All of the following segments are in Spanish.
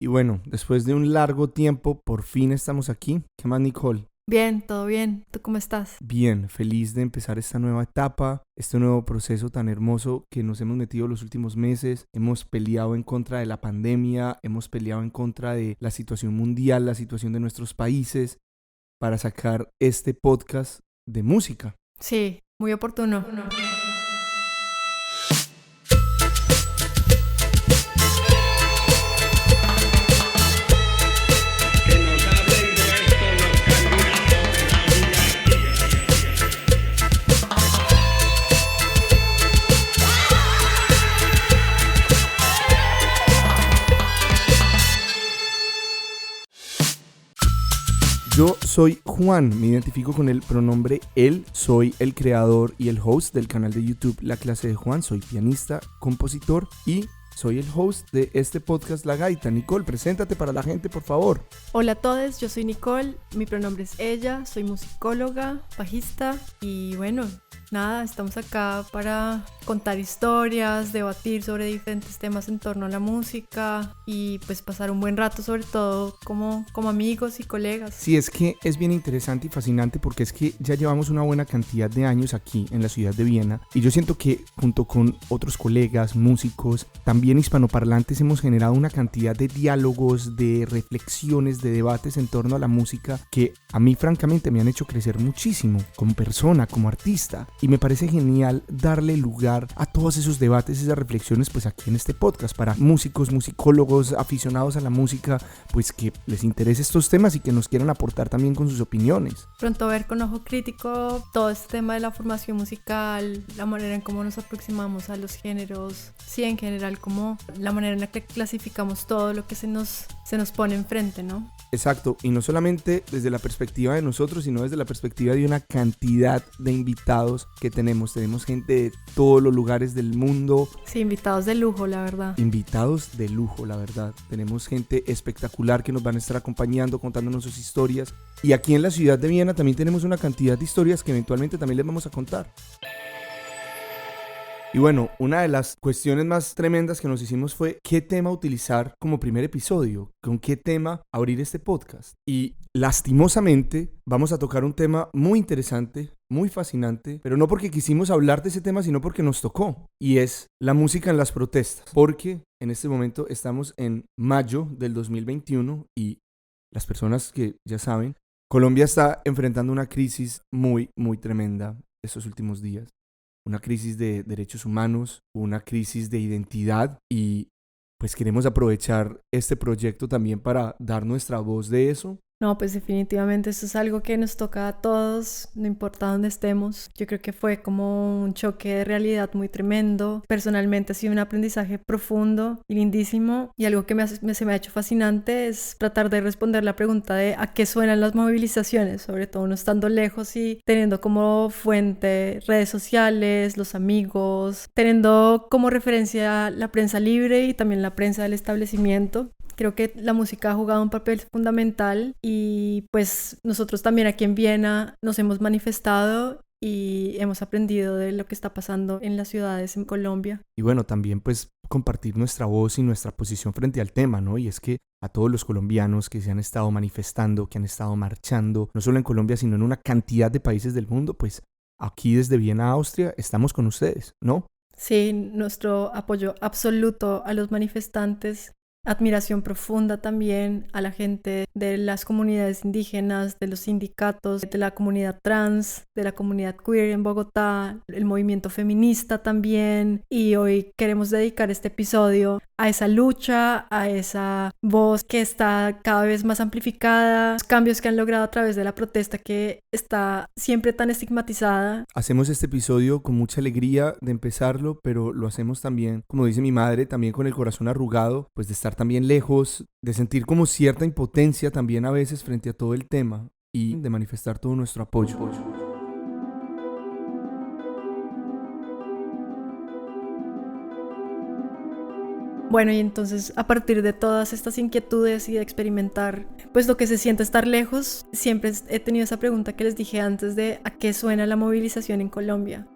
Y bueno, después de un largo tiempo, por fin estamos aquí. ¿Qué más, Nicole? Bien, todo bien. ¿Tú cómo estás? Bien, feliz de empezar esta nueva etapa, este nuevo proceso tan hermoso que nos hemos metido los últimos meses. Hemos peleado en contra de la pandemia, hemos peleado en contra de la situación mundial, la situación de nuestros países, para sacar este podcast de música. Sí, muy oportuno. Que nos hablen de esto los candidatos de la oligarquía. Yo soy Juan, me identifico con el pronombre él, soy el creador y el host del canal de YouTube La Clase de Juan, soy pianista, compositor y soy el host de este podcast La Gaita. Nicole, preséntate para la gente, por favor. Hola a todos, yo soy Nicole, mi pronombre es ella, soy musicóloga, bajista y bueno, nada, estamos acá para contar historias, debatir sobre diferentes temas en torno a la música y pues pasar un buen rato, sobre todo como amigos y colegas. Sí, es que es bien interesante y fascinante porque es que ya llevamos una buena cantidad de años aquí en la ciudad de Viena y yo siento que junto con otros colegas, músicos, también hispanoparlantes hemos generado una cantidad de diálogos, de reflexiones, de debates en torno a la música que a mí francamente me han hecho crecer muchísimo como persona, como artista, y me parece genial darle lugar a todos esos debates, esas reflexiones pues aquí en este podcast para músicos, musicólogos, aficionados a la música, pues que les interese estos temas y que nos quieran aportar también con sus opiniones. Pronto ver con ojo crítico todo este tema de la formación musical, la manera en cómo nos aproximamos a los géneros, sí, en general como la manera en la que clasificamos todo lo que se nos pone enfrente, ¿no? Exacto, y no solamente desde la perspectiva de nosotros, sino desde la perspectiva de una cantidad de invitados que tenemos. Tenemos gente de todos los lugares del mundo. Sí, invitados de lujo, la verdad. Invitados de lujo, la verdad. Tenemos gente espectacular que nos van a estar acompañando, contándonos sus historias. Y aquí en la ciudad de Viena también tenemos una cantidad de historias que eventualmente también les vamos a contar. Y bueno, una de las cuestiones más tremendas que nos hicimos fue qué tema utilizar como primer episodio, con qué tema abrir este podcast. Y lastimosamente vamos a tocar un tema muy interesante, muy fascinante, pero no porque quisimos hablar de ese tema, sino porque nos tocó. Y es la música en las protestas. Porque en este momento estamos en mayo del 2021 y las personas que ya saben, Colombia está enfrentando una crisis muy, muy tremenda estos últimos días. Una crisis de derechos humanos, una crisis de identidad y pues queremos aprovechar este proyecto también para dar nuestra voz de eso. No, pues definitivamente eso es algo que nos toca a todos, no importa dónde estemos. Yo creo que fue como un choque de realidad muy tremendo. Personalmente ha sido un aprendizaje profundo y lindísimo. Y algo que se me ha hecho fascinante es tratar de responder la pregunta de a qué suenan las movilizaciones, sobre todo uno estando lejos y teniendo como fuente redes sociales, los amigos, teniendo como referencia la prensa libre y también la prensa del establecimiento. Creo que la música ha jugado un papel fundamental y pues nosotros también aquí en Viena nos hemos manifestado y hemos aprendido de lo que está pasando en las ciudades en Colombia. Y bueno, también pues compartir nuestra voz y nuestra posición frente al tema, ¿no? Y es que a todos los colombianos que se han estado manifestando, que han estado marchando, no solo en Colombia, sino en una cantidad de países del mundo, pues aquí desde Viena, Austria, estamos con ustedes, ¿no? Sí, nuestro apoyo absoluto a los manifestantes. Admiración profunda también a la gente de las comunidades indígenas, de los sindicatos, de la comunidad trans, de la comunidad queer en Bogotá, el movimiento feminista también. Y hoy queremos dedicar este episodio a esa lucha, a esa voz que está cada vez más amplificada, los cambios que han logrado a través de la protesta que está siempre tan estigmatizada. Hacemos este episodio con mucha alegría de empezarlo, pero lo hacemos también, como dice mi madre, también con el corazón arrugado, pues de estar también lejos, de sentir como cierta impotencia también a veces frente a todo el tema y de manifestar todo nuestro apoyo. Bueno, y entonces a partir de todas estas inquietudes y de experimentar pues lo que se siente estar lejos, siempre he tenido esa pregunta que les dije antes de ¿a qué suena la movilización en Colombia?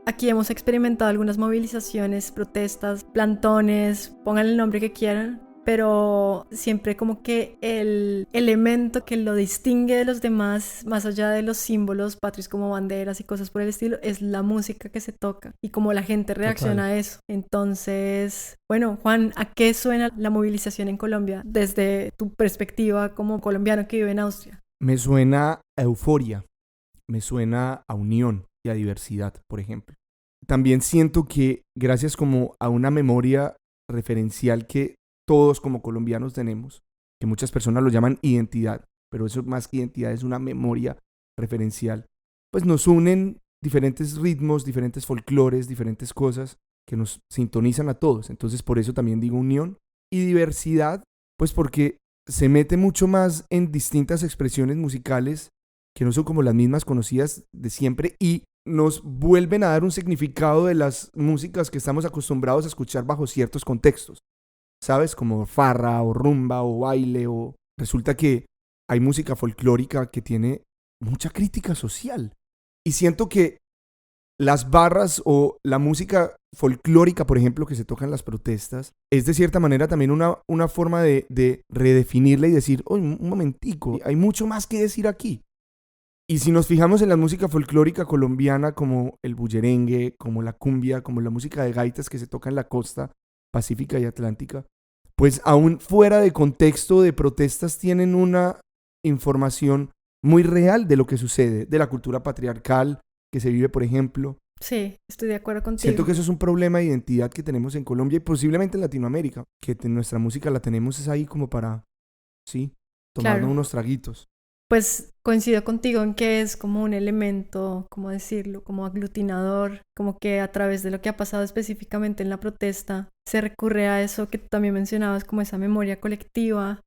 Aquí hemos experimentado algunas movilizaciones, protestas, plantones, pongan el nombre que quieran, pero siempre como que el elemento que lo distingue de los demás, más allá de los símbolos patrios como banderas y cosas por el estilo, es la música que se toca y cómo la gente reacciona a eso. Entonces, bueno, Juan, ¿a qué suena la movilización en Colombia desde tu perspectiva como colombiano que vive en Austria? Me suena a euforia, me suena a unión y a diversidad, por ejemplo. También siento que gracias como a una memoria referencial que todos como colombianos tenemos, que muchas personas lo llaman identidad, pero eso más que identidad es una memoria referencial, pues nos unen diferentes ritmos, diferentes folclores, diferentes cosas que nos sintonizan a todos. Entonces por eso también digo unión y diversidad, pues porque se mete mucho más en distintas expresiones musicales que no son como las mismas conocidas de siempre y nos vuelven a dar un significado de las músicas que estamos acostumbrados a escuchar bajo ciertos contextos. ¿Sabes? Como farra o rumba o baile o... Resulta que hay música folclórica que tiene mucha crítica social. Y siento que las barras o la música folclórica, por ejemplo, que se toca en las protestas, es de cierta manera también una forma de redefinirla y decir, oye, un momentico, hay mucho más que decir aquí. Y si nos fijamos en la música folclórica colombiana como el bullerengue, como la cumbia, como la música de gaitas que se toca en la costa pacífica y atlántica, pues aún fuera de contexto de protestas tienen una información muy real de lo que sucede, de la cultura patriarcal que se vive, por ejemplo. Sí, estoy de acuerdo contigo. Siento que eso es un problema de identidad que tenemos en Colombia y posiblemente en Latinoamérica, que nuestra música la tenemos es ahí como para, sí, tomarnos Claro. unos traguitos. Pues coincido contigo en que es como un elemento, ¿cómo decirlo? Como aglutinador, como que a través de lo que ha pasado específicamente en la protesta, se recurre a eso que tú también mencionabas, como esa memoria colectiva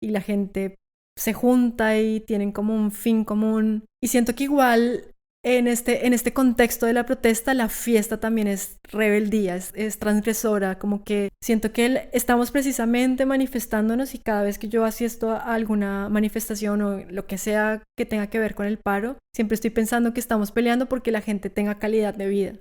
y la gente se junta y tienen como un fin común. Y siento que igual en este contexto de la protesta, la fiesta también es rebeldía, es transgresora, como que siento que estamos precisamente manifestándonos y cada vez que yo asisto a alguna manifestación o lo que sea que tenga que ver con el paro, siempre estoy pensando que estamos peleando porque la gente tenga calidad de vida.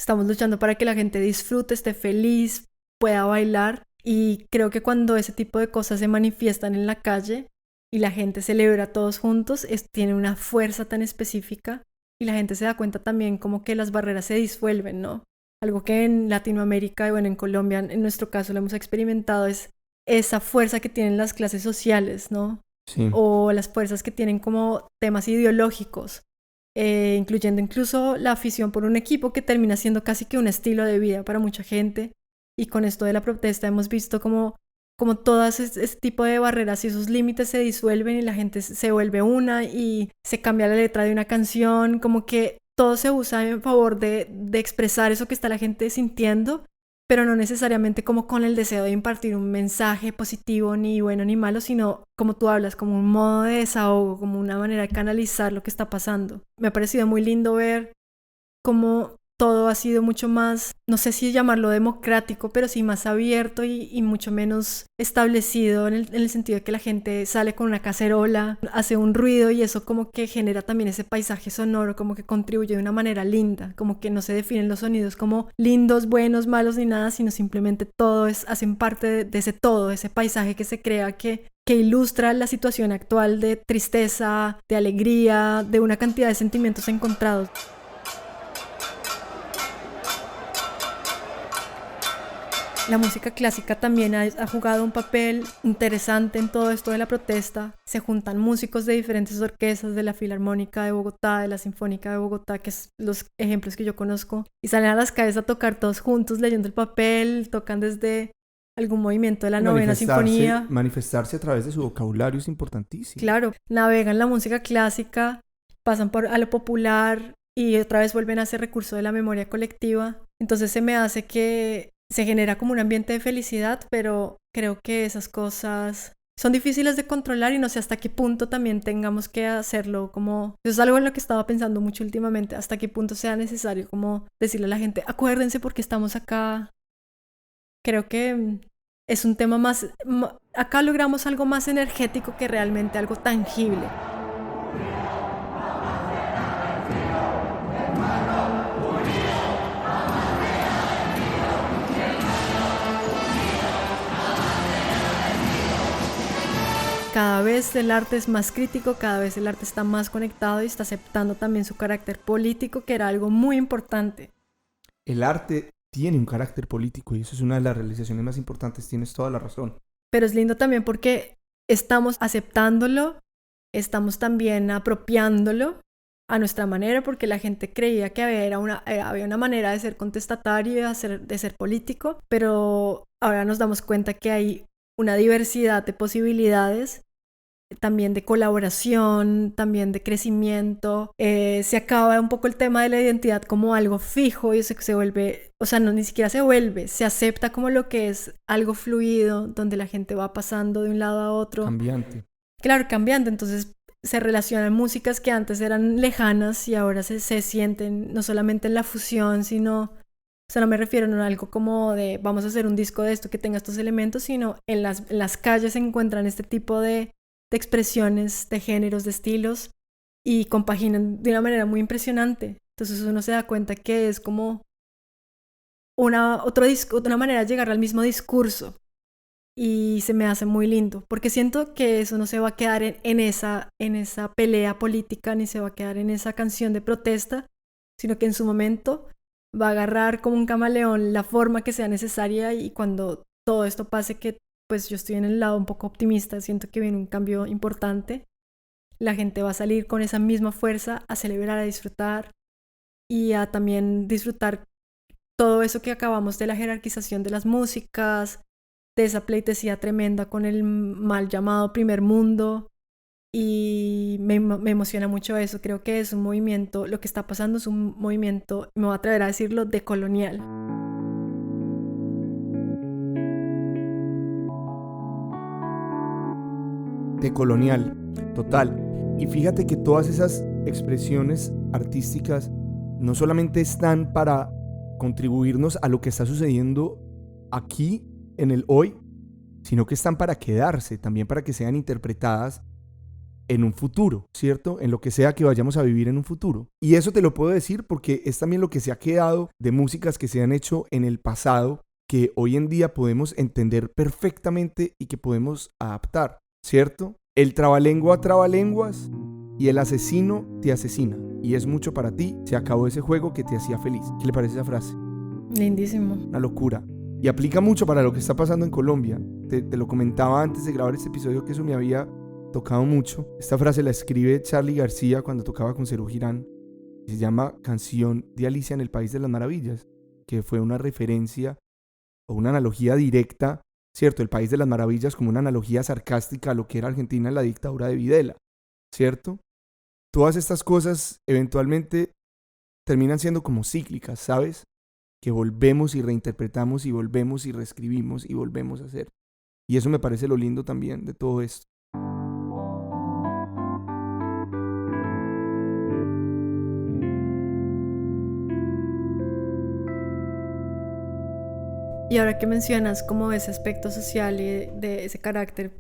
Estamos luchando para que la gente disfrute, esté feliz, pueda bailar y creo que cuando ese tipo de cosas se manifiestan en la calle y la gente celebra todos juntos, tiene una fuerza tan específica. Y la gente se da cuenta también como que las barreras se disuelven, ¿no? Algo que en Latinoamérica y bueno, en Colombia, en nuestro caso, lo hemos experimentado es esa fuerza que tienen las clases sociales, ¿no? Sí. O las fuerzas que tienen como temas ideológicos, incluyendo incluso la afición por un equipo que termina siendo casi que un estilo de vida para mucha gente. Y con esto de la protesta hemos visto como todas ese tipo de barreras y esos límites se disuelven y la gente se vuelve una y se cambia la letra de una canción, como que todo se usa en favor de expresar eso que está la gente sintiendo, pero no necesariamente como con el deseo de impartir un mensaje positivo ni bueno ni malo, sino como tú hablas, como un modo de desahogo, como una manera de canalizar lo que está pasando. Me ha parecido muy lindo ver cómo todo ha sido mucho más, no sé si llamarlo democrático, pero sí más abierto y mucho menos establecido en el sentido de que la gente sale con una cacerola, hace un ruido y eso como que genera también ese paisaje sonoro, como que contribuye de una manera linda, como que no se definen los sonidos como lindos, buenos, malos ni nada, sino simplemente todo hacen parte de ese todo, ese paisaje que se crea que ilustra la situación actual de tristeza, de alegría, de una cantidad de sentimientos encontrados. La música clásica también ha jugado un papel interesante en todo esto de la protesta. Se juntan músicos de diferentes orquestas, de la Filarmónica de Bogotá, de la Sinfónica de Bogotá, que es los ejemplos que yo conozco, y salen a las calles a tocar todos juntos leyendo el papel, tocan desde algún movimiento de la novena sinfonía. Manifestarse a través de su vocabulario es importantísimo. Claro, navegan la música clásica, pasan a lo popular y otra vez vuelven a hacer recurso de la memoria colectiva. Entonces se me hace que se genera como un ambiente de felicidad, pero creo que esas cosas son difíciles de controlar y no sé hasta qué punto también tengamos que hacerlo como... Eso es algo en lo que estaba pensando mucho últimamente, hasta qué punto sea necesario como decirle a la gente, acuérdense porque estamos acá. Creo que es un tema más... Acá logramos algo más energético que realmente algo tangible. cada vez el arte es más crítico, cada vez el arte está más conectado y está aceptando también su carácter político, que era algo muy importante. El arte tiene un carácter político y eso es una de las realizaciones más importantes, tienes toda la razón. Pero es lindo también porque estamos aceptándolo, estamos también apropiándolo a nuestra manera, porque la gente creía que había una manera de ser contestatario, de ser político, pero ahora nos damos cuenta que hay una diversidad de posibilidades, también de colaboración, también de crecimiento. Se acaba un poco el tema de la identidad como algo fijo y se vuelve, o sea, no, ni siquiera se vuelve, se acepta como lo que es algo fluido, donde la gente va pasando de un lado a otro. Cambiante. Claro, cambiante, entonces se relacionan músicas que antes eran lejanas y ahora se sienten no solamente en la fusión, sino, o sea, no me refiero a algo como de vamos a hacer un disco de esto que tenga estos elementos, sino en las calles se encuentran este tipo de expresiones, de géneros, de estilos y compaginan de una manera muy impresionante. Entonces uno se da cuenta que es como una manera de llegar al mismo discurso. Y se me hace muy lindo, porque siento que eso no se va a quedar en esa pelea política, ni se va a quedar en esa canción de protesta, sino que en su momento va a agarrar como un camaleón la forma que sea necesaria, y cuando todo esto pase, que pues yo estoy en el lado un poco optimista, siento que viene un cambio importante, la gente va a salir con esa misma fuerza a celebrar, a disfrutar y a también disfrutar todo eso que acabamos de la jerarquización de las músicas, de esa pleitesía tremenda con el mal llamado primer mundo, y me emociona mucho eso. Creo que es un movimiento, lo que está pasando es un movimiento, me voy a atrever a decirlo, decolonial. Decolonial, total. Y fíjate que todas esas expresiones artísticas no solamente están para contribuirnos a lo que está sucediendo aquí en el hoy, sino que están para quedarse, también para que sean interpretadas en un futuro, ¿cierto? En lo que sea que vayamos a vivir en un futuro. Y eso te lo puedo decir porque es también lo que se ha quedado de músicas que se han hecho en el pasado, que hoy en día podemos entender perfectamente y que podemos adaptar, ¿cierto? El trabalengua trabalenguas y el asesino te asesina. Y es mucho para ti, se acabó ese juego que te hacía feliz. ¿Qué le parece esa frase? Lindísimo. Una locura. Y aplica mucho para lo que está pasando en Colombia. Te lo comentaba antes de grabar este episodio que eso me había tocado mucho. Esta frase la escribe Charly García cuando tocaba con Serú Girán. Se llama Canción de Alicia en el País de las Maravillas, que fue una referencia o una analogía directa, ¿cierto? El País de las Maravillas como una analogía sarcástica a lo que era Argentina en la dictadura de Videla, ¿cierto? Todas estas cosas eventualmente terminan siendo como cíclicas, ¿sabes? Que volvemos y reinterpretamos y volvemos y reescribimos y volvemos a hacer. Y eso me parece lo lindo también de todo esto. Y ahora que mencionas como ese aspecto social y de ese carácter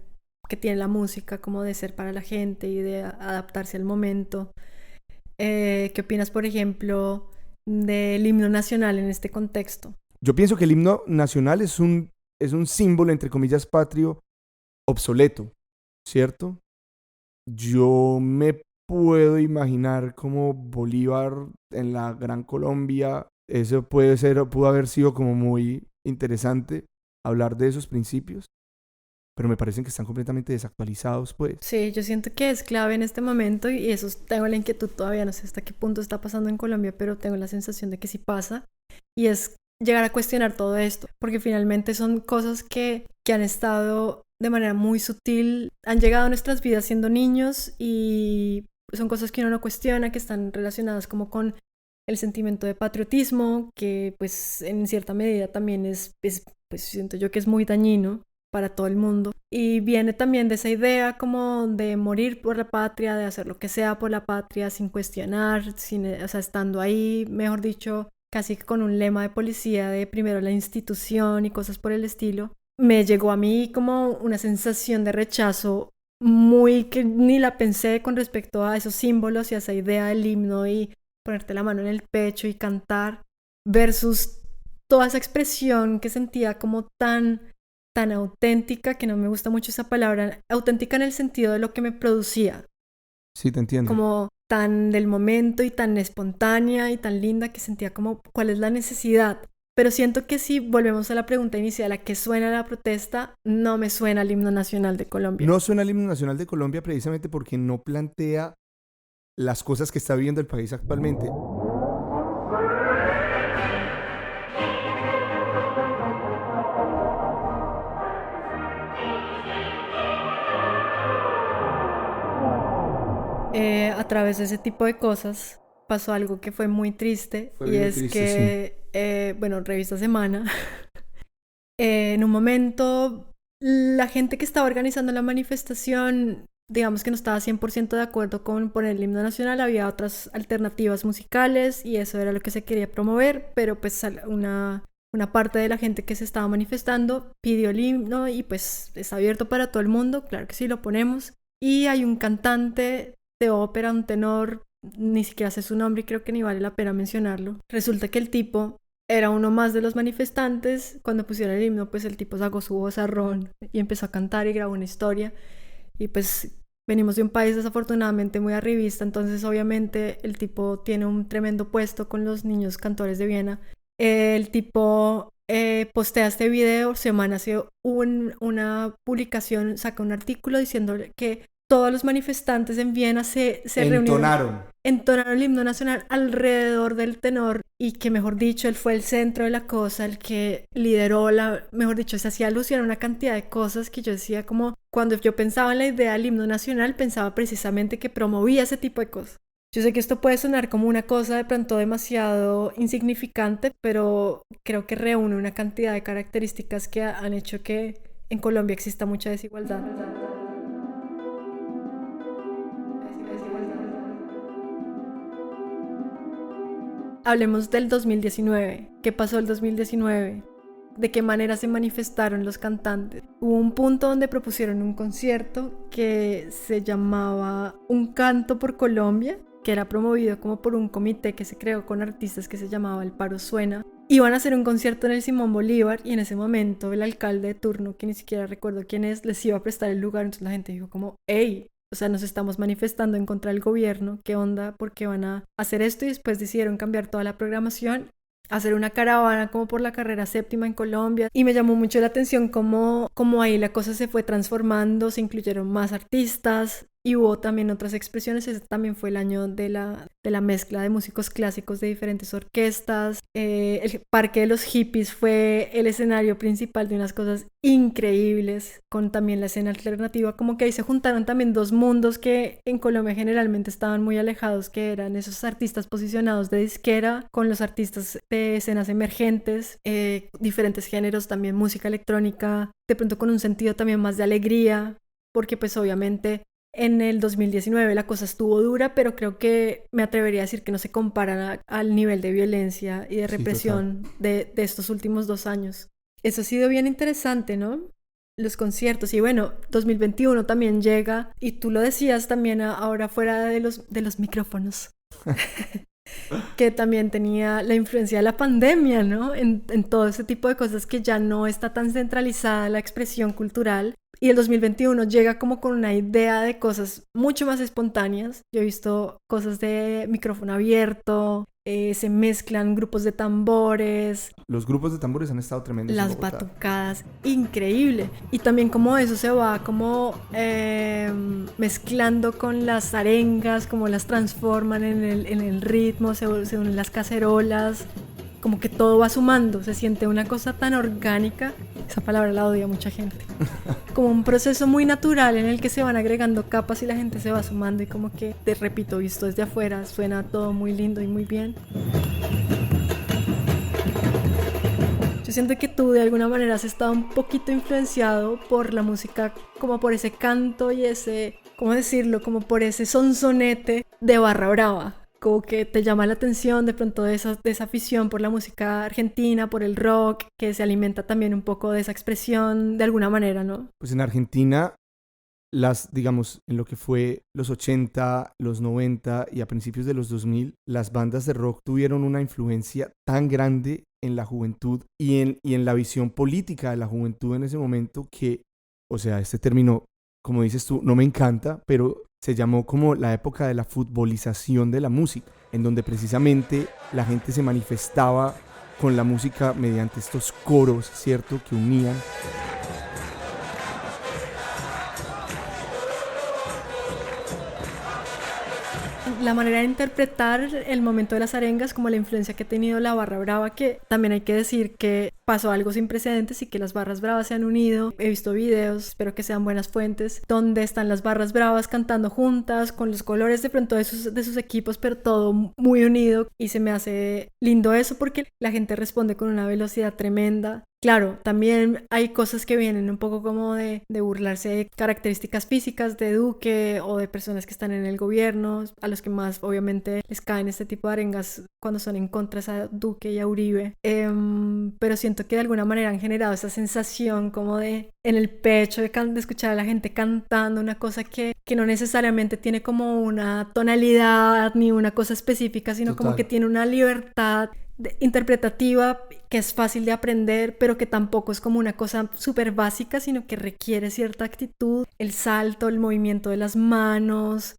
que tiene la música, como de ser para la gente y de adaptarse al momento, ¿qué opinas, por ejemplo, del himno nacional en este contexto? Yo pienso que el himno nacional es un símbolo, entre comillas, patrio obsoleto, ¿cierto? Yo me puedo imaginar como Bolívar en la Gran Colombia. Eso pudo haber sido como muy interesante hablar de esos principios, pero me parecen que están completamente desactualizados, pues. Sí, yo siento que es clave en este momento, y eso tengo la inquietud todavía, no sé hasta qué punto está pasando en Colombia, pero tengo la sensación de que sí pasa, y es llegar a cuestionar todo esto, porque finalmente son cosas que han estado de manera muy sutil, han llegado a nuestras vidas siendo niños, y son cosas que uno no cuestiona, que están relacionadas como con el sentimiento de patriotismo, que pues en cierta medida también pues siento yo que es muy dañino para todo el mundo, y viene también de esa idea como de morir por la patria, de hacer lo que sea por la patria sin cuestionar, o sea, estando ahí, mejor dicho, casi que con un lema de policía de primero la institución y cosas por el estilo. Me llegó a mí como una sensación de rechazo muy que ni la pensé con respecto a esos símbolos y a esa idea del himno y ponerte la mano en el pecho y cantar, versus toda esa expresión que sentía como tan tan auténtica, que no me gusta mucho esa palabra, auténtica en el sentido de lo que me producía, Sí, te entiendo. como tan del momento y tan espontánea y tan linda que sentía como cuál es la necesidad. Pero siento que si volvemos a la pregunta inicial, ¿a qué suena la protesta? No me suena el himno nacional de Colombia. No suena el himno nacional de Colombia precisamente porque no plantea las cosas que está viviendo el país actualmente. A través de ese tipo de cosas pasó algo que fue muy triste Fue y bien es triste, que, bueno, Revista Semana, en un momento la gente que estaba organizando la manifestación, digamos que no estaba 100% de acuerdo con poner el himno nacional, había otras alternativas musicales y eso era lo que se quería promover, pero pues una parte de la gente que se estaba manifestando pidió el himno y pues está abierto para todo el mundo, claro que sí, lo ponemos. Y hay un cantante de ópera, un tenor, ni siquiera sé su nombre y creo que ni vale la pena mencionarlo. Resulta que el tipo era uno más de los manifestantes. Cuando pusieron el himno, pues el tipo sacó su vozarrón y empezó a cantar y grabó una historia. Y pues venimos de un país desafortunadamente muy arribista, entonces obviamente el tipo tiene un tremendo puesto con los niños cantores de Viena. El tipo postea este video, Semana hace una publicación, saca un artículo diciendo que todos los manifestantes en Viena se reunieron, entonaron el himno nacional alrededor del tenor y que, mejor dicho, él fue el centro de la cosa, el que lideró mejor dicho, se hacía alusión a una cantidad de cosas que yo decía como, cuando yo pensaba en la idea del himno nacional, pensaba precisamente que promovía ese tipo de cosas. Yo sé que esto puede sonar como una cosa de pronto demasiado insignificante, pero creo que reúne una cantidad de características que han hecho que en Colombia exista mucha desigualdad. Hablemos del 2019. ¿Qué pasó el 2019? ¿De qué manera se manifestaron los cantantes? Hubo un punto donde propusieron un concierto que se llamaba Un Canto por Colombia, que era promovido como por un comité que se creó con artistas que se llamaba El Paro Suena. Iban a hacer un concierto en el Simón Bolívar y en ese momento el alcalde de turno, que ni siquiera recuerdo quién es, les iba a prestar el lugar. Entonces la gente dijo como, hey, o sea, nos estamos manifestando en contra del gobierno, ¿qué onda? ¿Por qué van a hacer esto? Y después decidieron cambiar toda la programación, hacer una caravana como por la carrera séptima en Colombia. Y me llamó mucho la atención cómo ahí la cosa se fue transformando, se incluyeron más artistas y hubo también otras expresiones. Ese también fue el año de la mezcla de músicos clásicos de diferentes orquestas. El Parque de los Hippies fue el escenario principal de unas cosas increíbles, con también la escena alternativa, como que ahí se juntaron también dos mundos que en Colombia generalmente estaban muy alejados, que eran esos artistas posicionados de disquera con los artistas de escenas emergentes, diferentes géneros, también música electrónica, de pronto con un sentido también más de alegría, porque pues obviamente en el 2019 la cosa estuvo dura, pero creo que me atrevería a decir que no se compara al nivel de violencia y de represión de estos últimos 2 años. Eso ha sido bien interesante, ¿no? Los conciertos. Y bueno, 2021 también llega, y tú lo decías también ahora fuera de los micrófonos, que también tenía la influencia de la pandemia, ¿no? En todo ese tipo de cosas, que ya no está tan centralizada la expresión cultural. Y el 2021 llega como con una idea de cosas mucho más espontáneas. Yo he visto cosas de micrófono abierto, se mezclan grupos de tambores. Los grupos de tambores han estado tremendos. Las batucadas, increíble. Y también como eso se va como mezclando con las arengas, como las transforman en el ritmo, se unen las cacerolas, como que todo va sumando, se siente una cosa tan orgánica. Esa palabra la odia mucha gente. Como un proceso muy natural en el que se van agregando capas y la gente se va sumando, y como que, te repito, visto desde afuera, suena todo muy lindo y muy bien. Yo siento que tú de alguna manera has estado un poquito influenciado por la música, como por ese canto y ese, ¿cómo decirlo? Como por ese sonsonete de Barra Brava. Como que te llama la atención de pronto de esa afición por la música argentina, por el rock, que se alimenta también un poco de esa expresión de alguna manera, ¿no? Pues en Argentina, digamos, en lo que fue los 80, los 90 y a principios de los 2000, las bandas de rock tuvieron una influencia tan grande en la juventud y en la visión política de la juventud en ese momento que, o sea, este término, como dices tú, no me encanta, pero se llamó como la época de la futbolización de la música, en donde precisamente la gente se manifestaba con la música mediante estos coros, ¿cierto?, que unían. La manera de interpretar el momento de las arengas, como la influencia que ha tenido la barra brava, que también hay que decir que pasó algo sin precedentes y que las barras bravas se han unido. He visto videos, espero que sean buenas fuentes, donde están las barras bravas cantando juntas, con los colores de pronto de sus equipos, pero todo muy unido, y se me hace lindo eso porque la gente responde con una velocidad tremenda. Claro, también hay cosas que vienen un poco como de burlarse de características físicas de Duque o de personas que están en el gobierno, a los que más obviamente les caen este tipo de arengas cuando son en contra a Duque y a Uribe. Pero siento que de alguna manera han generado esa sensación como de en el pecho de escuchar a la gente cantando una cosa que no necesariamente tiene como una tonalidad ni una cosa específica, sino Total. como que tiene una libertad interpretativa que es fácil de aprender, pero que tampoco es como una cosa súper básica, sino que requiere cierta actitud, el salto, el movimiento de las manos,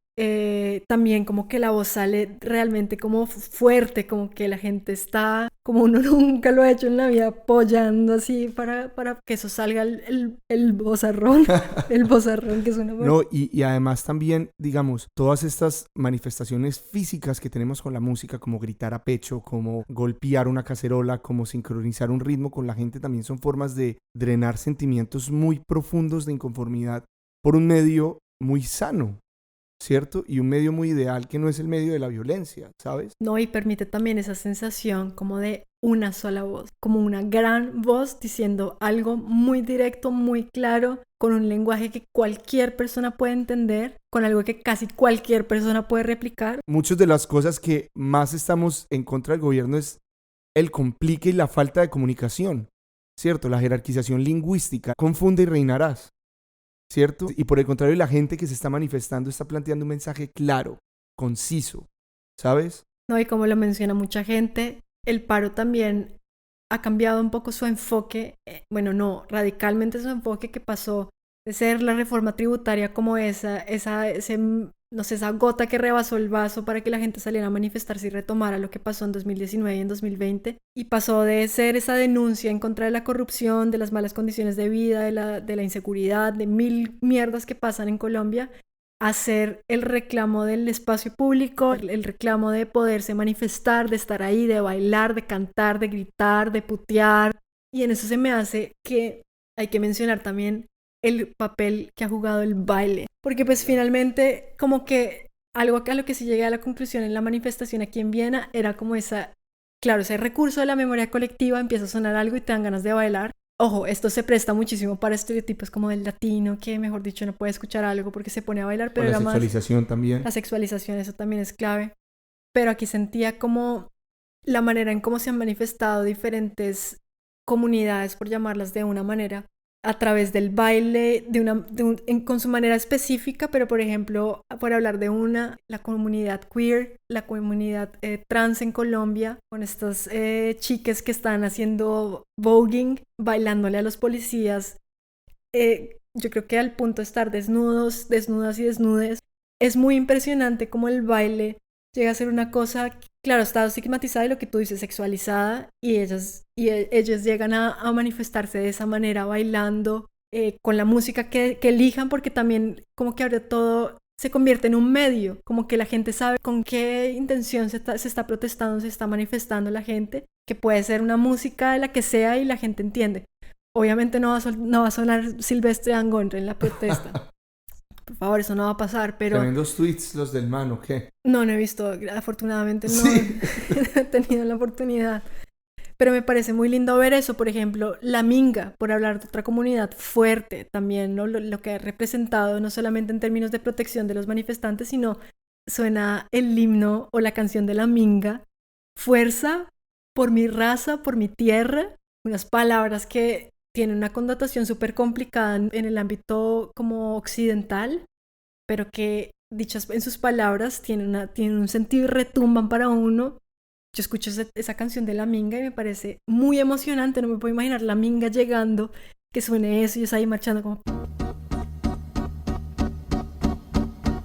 también como que la voz sale realmente como fuerte, como que la gente está, como uno nunca lo ha hecho en la vida, apoyando así para que eso salga el vozarrón, el vozarrón que suena No, y además también, digamos, todas estas manifestaciones físicas que tenemos con la música, como gritar a pecho, como golpear una cacerola, como sincronizar un ritmo con la gente, también son formas de drenar sentimientos muy profundos de inconformidad por un medio muy sano, ¿cierto? Y un medio muy ideal que no es el medio de la violencia, ¿sabes? No, y permite también esa sensación como de una sola voz, como una gran voz diciendo algo muy directo, muy claro, con un lenguaje que cualquier persona puede entender, con algo que casi cualquier persona puede replicar. Muchas de las cosas que más estamos en contra del gobierno es el complique y la falta de comunicación, ¿cierto? La jerarquización lingüística confunde y reinarás, ¿cierto? Y por el contrario, la gente que se está manifestando está planteando un mensaje claro, conciso, ¿sabes? No, y como lo menciona mucha gente, el paro también ha cambiado un poco su enfoque, bueno, no, radicalmente su enfoque, que pasó de ser la reforma tributaria como no sé, esa gota que rebasó el vaso para que la gente saliera a manifestarse y retomara lo que pasó en 2019 y en 2020, y pasó de ser esa denuncia en contra de la corrupción, de las malas condiciones de vida, de la inseguridad, de mil mierdas que pasan en Colombia, a ser el reclamo del espacio público, el reclamo de poderse manifestar, de estar ahí, de bailar, de cantar, de gritar, de putear. Y en eso se me hace que hay que mencionar también el papel que ha jugado el baile, porque pues finalmente como que algo a lo que se llegué a la conclusión en la manifestación aquí en Viena era como claro, ese recurso de la memoria colectiva, empieza a sonar algo y te dan ganas de bailar. Ojo, esto se presta muchísimo para estereotipos como del latino, que mejor dicho no puede escuchar algo porque se pone a bailar, pero la era más sexualización también. la sexualización, eso también es clave. Pero aquí sentía como la manera en cómo se han manifestado diferentes comunidades, por llamarlas de una manera, a través del baile, con su manera específica, pero por ejemplo, por hablar de la comunidad queer, la comunidad trans en Colombia, con estas chicas que están haciendo voguing, bailándole a los policías, yo creo que al punto de estar desnudos, desnudas y desnudes, es muy impresionante cómo el baile llega a ser una cosa, claro, está estigmatizada y lo que tú dices, sexualizada, y ellas llegan a manifestarse de esa manera, bailando, con la música que elijan, porque también como que ahora todo se convierte en un medio, como que la gente sabe con qué intención se está protestando, se está manifestando la gente, que puede ser una música de la que sea y la gente entiende. Obviamente no va a sonar Silvestre Dangond en la protesta. Por favor, eso no va a pasar, pero... Tremendos tweets los del man, ¿o qué? No he visto, afortunadamente no Sí. he tenido la oportunidad. Pero me parece muy lindo ver eso, por ejemplo, la minga, por hablar de otra comunidad fuerte también, ¿no? Lo que ha representado, no solamente en términos de protección de los manifestantes, sino suena el himno o la canción de la minga, fuerza por mi raza, por mi tierra, unas palabras que tienen una connotación súper complicada en el ámbito como occidental, pero que dichas en sus palabras tienen un sentido y retumban para uno. yo escucho esa canción de La Minga y me parece muy emocionante, no me puedo imaginar La Minga llegando, que suene eso y yo ahí marchando como...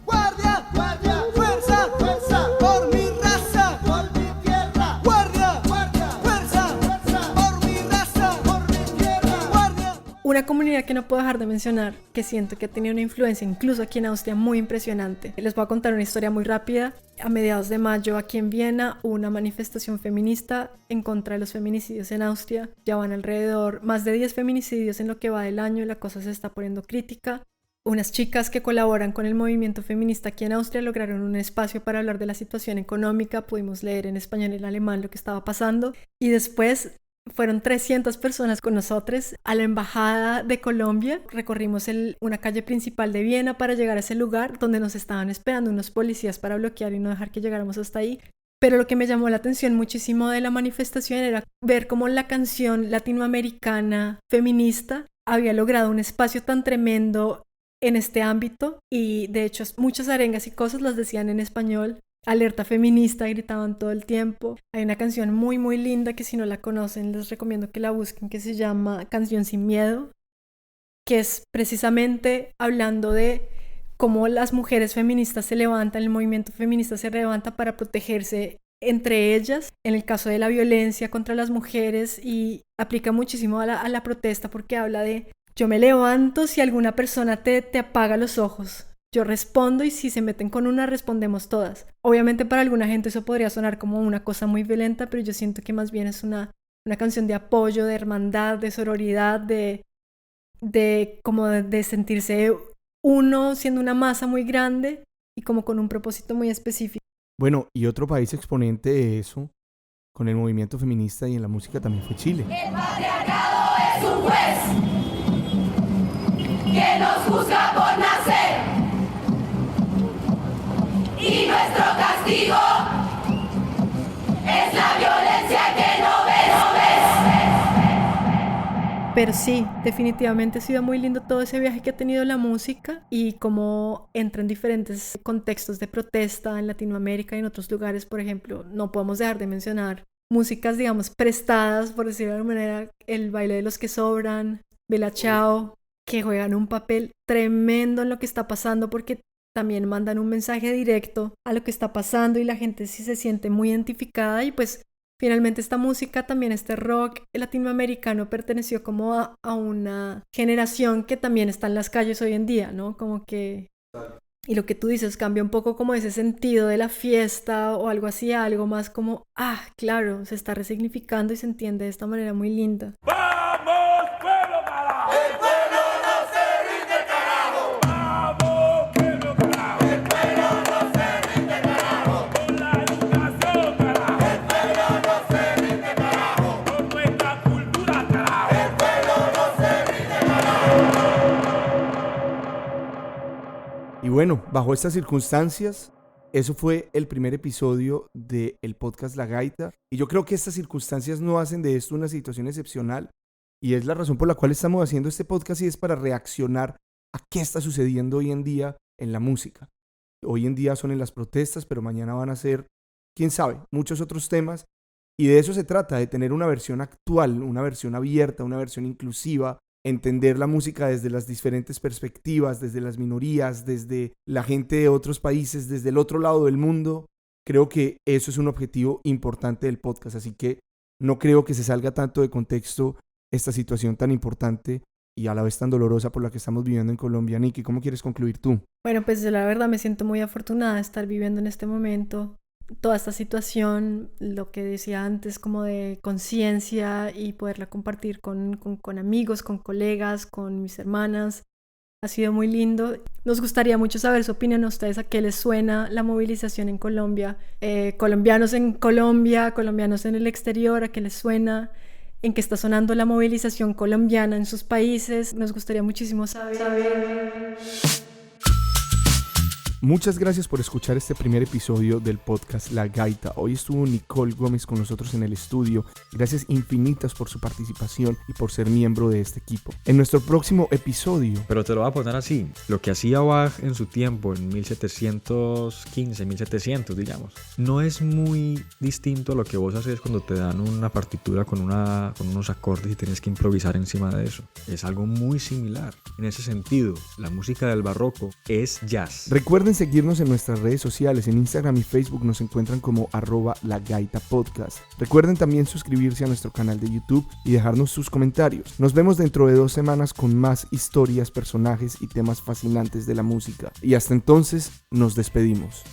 Guardia, guardia, fuerza, fuerza, por mi raza, por mi tierra. Guardia, guardia, fuerza, fuerza, por mi raza, por mi tierra. Guardia. Una comunidad que no puedo dejar de mencionar, que siento que ha tenido una influencia incluso aquí en Austria muy impresionante. Les voy a contar una historia muy rápida. A mediados de mayo aquí en Viena hubo una manifestación feminista en contra de los feminicidios en Austria. Ya van alrededor más de 10 feminicidios en lo que va del año y la cosa se está poniendo crítica. Unas chicas que colaboran con el movimiento feminista aquí en Austria lograron un espacio para hablar de la situación económica. Pudimos leer en español y en alemán lo que estaba pasando. Y después fueron 300 personas con nosotros a la embajada de Colombia. Recorrimos una calle principal de Viena para llegar a ese lugar donde nos estaban esperando unos policías para bloquear y no dejar que llegáramos hasta ahí. Pero lo que me llamó la atención muchísimo de la manifestación era ver cómo la canción latinoamericana feminista había logrado un espacio tan tremendo en este ámbito, y de hecho muchas arengas y cosas las decían en español. Alerta feminista gritaban todo el tiempo. Hay una canción muy muy linda que si no la conocen les recomiendo que la busquen, que se llama Canción sin miedo, que es precisamente hablando de cómo las mujeres feministas se levantan, el movimiento feminista se levanta para protegerse entre ellas en el caso de la violencia contra las mujeres, y aplica muchísimo a la protesta porque habla de: yo me levanto si alguna persona te apaga los ojos, yo respondo y si se meten con una respondemos todas. Obviamente para alguna gente eso podría sonar como una cosa muy violenta, pero yo siento que más bien es una canción de apoyo, de hermandad, de sororidad, de sentirse uno siendo una masa muy grande y como con un propósito muy específico. Bueno, y otro país exponente de eso, con el movimiento feminista y en la música, también fue Chile. El patriarcado es un juez que nos juzga por nacer, y nuestro castigo es la violencia que no ves. Pero sí, definitivamente ha sido muy lindo todo ese viaje que ha tenido la música y cómo entra en diferentes contextos de protesta en Latinoamérica y en otros lugares. Por ejemplo, no podemos dejar de mencionar músicas, digamos, prestadas, por decirlo de alguna manera, el baile de los que sobran, Bella Ciao, que juegan un papel tremendo en lo que está pasando porque también mandan un mensaje directo a lo que está pasando y la gente sí se siente muy identificada. Y pues finalmente esta música, también este rock latinoamericano, perteneció como a una generación que también está en las calles hoy en día, ¿no? Como que... Y lo que tú dices cambia un poco como ese sentido de la fiesta o algo así, a algo más como, claro, se está resignificando y se entiende de esta manera muy linda. ¡Vamos, pueblo carajo! El pueblo no se rinde, carajo. ¡Vamos, pueblo carajo! El pueblo no se rinde, carajo. ¡Con la educación, carajo! El pueblo no se rinde, carajo. ¡Con nuestra cultura, carajo! El pueblo no se rinde, carajo. Y bueno, bajo estas circunstancias, eso fue el primer episodio del podcast La Gaita. Y yo creo que estas circunstancias no hacen de esto una situación excepcional. Y es la razón por la cual estamos haciendo este podcast, y es para reaccionar a qué está sucediendo hoy en día en la música. Hoy en día son en las protestas, pero mañana van a ser, quién sabe, muchos otros temas. Y de eso se trata, de tener una versión actual, una versión abierta, una versión inclusiva, entender la música desde las diferentes perspectivas, desde las minorías, desde la gente de otros países, desde el otro lado del mundo. Creo que eso es un objetivo importante del podcast, así que no creo que se salga tanto de contexto esta situación tan importante y a la vez tan dolorosa por la que estamos viviendo en Colombia. Nikki, ¿cómo quieres concluir tú? Bueno, pues yo la verdad me siento muy afortunada de estar viviendo en este momento toda esta situación, lo que decía antes, como de conciencia, y poderla compartir con amigos, con colegas, con mis hermanas. Ha sido muy lindo. Nos gustaría mucho saber su opinión a ustedes, a qué les suena la movilización en Colombia. Colombianos en Colombia, colombianos en el exterior, a qué les suena, en qué está sonando la movilización colombiana en sus países. Nos gustaría muchísimo saber. Muchas gracias por escuchar este primer episodio del podcast La Gaita. Hoy estuvo Nicole Gómez con nosotros en el estudio. Gracias infinitas por su participación y por ser miembro de este equipo. En nuestro próximo episodio... Pero te lo voy a poner así. Lo que hacía Bach en su tiempo, en 1715, 1700, digamos, no es muy distinto a lo que vos haces cuando te dan una partitura con unos acordes y tienes que improvisar encima de eso. Es algo muy similar. En ese sentido, la música del barroco es jazz. Recuerden seguirnos en nuestras redes sociales. En Instagram y Facebook nos encuentran como @lagaitapodcast. Recuerden también suscribirse a nuestro canal de YouTube y dejarnos sus comentarios. Nos vemos dentro de 2 semanas con más historias, personajes y temas fascinantes de la música. Y hasta entonces, nos despedimos.